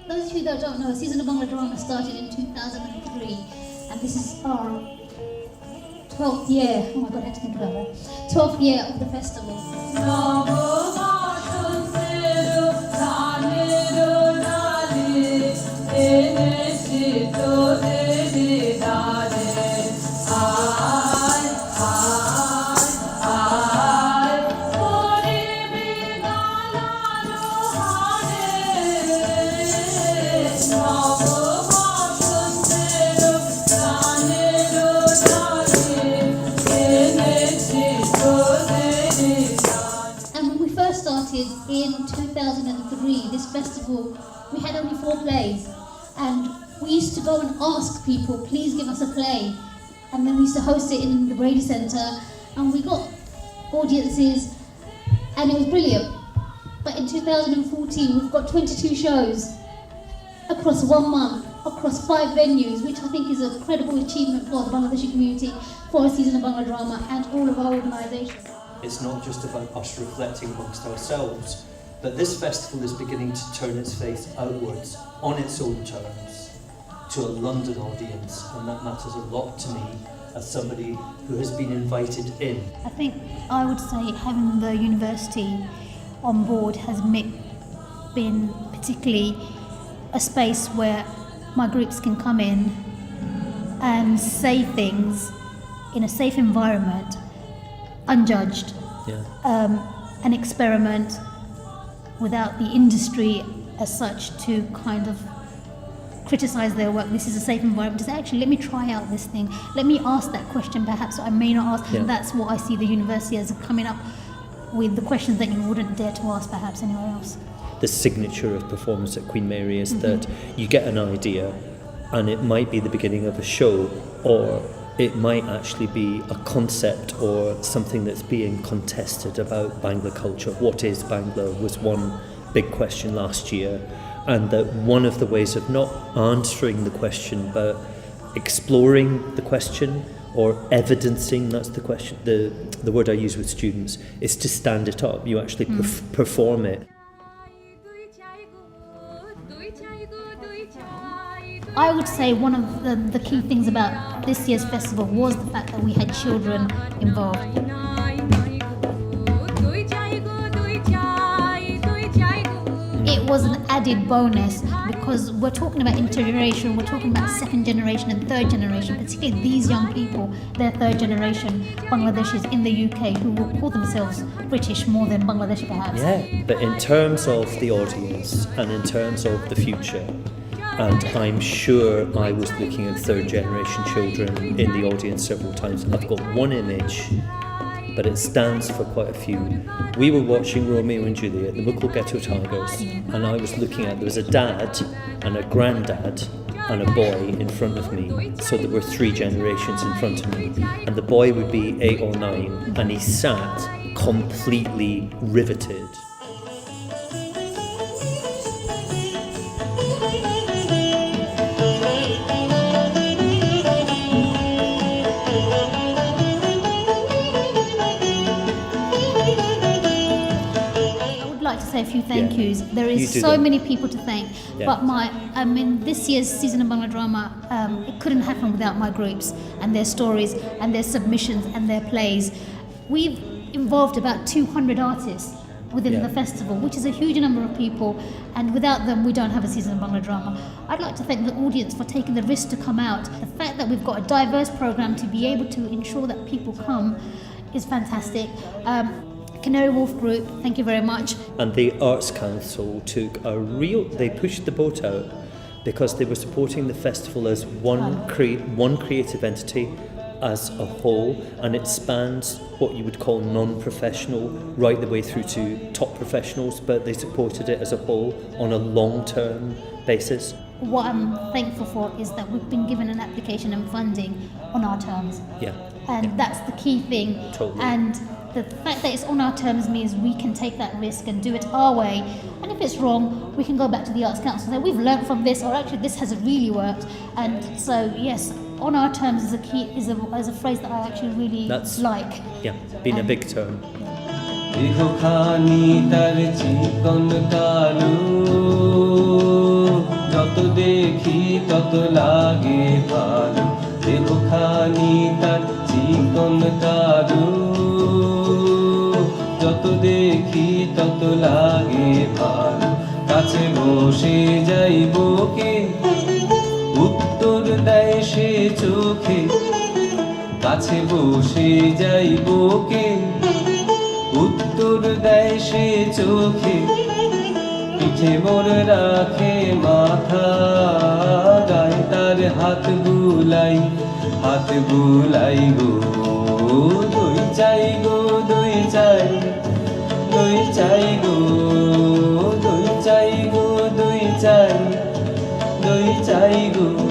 those of you that don't know, a season of Bangla Drama started in 2003, and this is our 12th year. Oh my God, I had to think about that. 12th year of the festival. In 2003, this festival, we had only 4 plays, and we used to go and ask people, please give us a play, and then we used to host it in the Brady Centre, and we got audiences, and it was brilliant. But in 2014, we've got 22 shows across 1 month, across 5 venues, which I think is a credible achievement for the Bangladeshi community, for a season of Bangla Drama, and all of our organisations. It's not just about us reflecting amongst ourselves, but this festival is beginning to turn its face outwards on its own terms to a London audience, and that matters a lot to me as somebody who has been invited in. I think I would say having the university on board has been particularly a space where my groups can come in and say things in a safe environment, unjudged, an experiment without the industry as such to kind of criticise their work. This is a safe environment to say, actually, let me try out this thing. Let me ask that question perhaps I may not ask. That's what I see the university as coming up with, the questions that you wouldn't dare to ask perhaps anywhere else. The signature of performance at Queen Mary is that you get an idea and it might be the beginning of a show, or it might actually be a concept or something that's being contested about Bangla culture. What is Bangla was one big question last year, and that one of the ways of not answering the question but exploring the question or evidencing, that's the question, the word I use with students, is to stand it up. You actually perform it. I would say one of the key things about this year's festival was the fact that we had children involved. It was an added bonus because we're talking about intergeneration, we're talking about second generation and third generation, particularly these young people, they're third generation Bangladeshis in the UK who will call themselves British more than Bangladeshi perhaps. Yeah, but in terms of the audience and in terms of the future, and I'm sure I was looking at third generation children in the audience several times. I've got one image, but it stands for quite a few. We were watching Romeo and Juliet, the Mughal Ghetto Tigers, and I was looking at, there was a dad and a granddad and a boy in front of me. So there were 3 generations in front of me. And the boy would be 8 or 9, and he sat completely riveted. A few thank yous. There is so many people to thank, but this year's season of Bangla Drama, it couldn't happen without my groups and their stories and their submissions and their plays. We've involved about 200 artists within the festival, which is a huge number of people, and without them we don't have a season of Bangla Drama. I'd like to thank the audience for taking the risk to come out. The fact that we've got a diverse program to be able to ensure that people come is fantastic. Canary Wharf Group, thank you very much. And the Arts Council they pushed the boat out because they were supporting the festival as one creative entity as a whole, and it spans what you would call non-professional right the way through to top professionals, but they supported it as a whole on a long-term basis. What I'm thankful for is that we've been given an application and funding on our terms. That's the key thing. Totally. And the fact that it's on our terms means we can take that risk and do it our way. And if it's wrong, we can go back to the Arts Council and say, we've learned from this, or actually this hasn't really worked. And so, yes, on our terms is a phrase that I actually really like. Yeah, been a big term. Yeah. কত লাগে ভালো, দেহখানি তার চিকন তারু, যত দেখি তত লাগে ভালো, কাছে বসে যাইব কে, উত্তর দেয় সে চোখে, কাছে বসে যাইব কে, উত্তর দেয় সে চোখে, পিঠে মোর রাখে মাথা, গায়ে তার হাত বুলাই গো, দই চাই গো, দই চাই, দই চাই গো, দই চাই গো, দই চাই, দই চাই গো।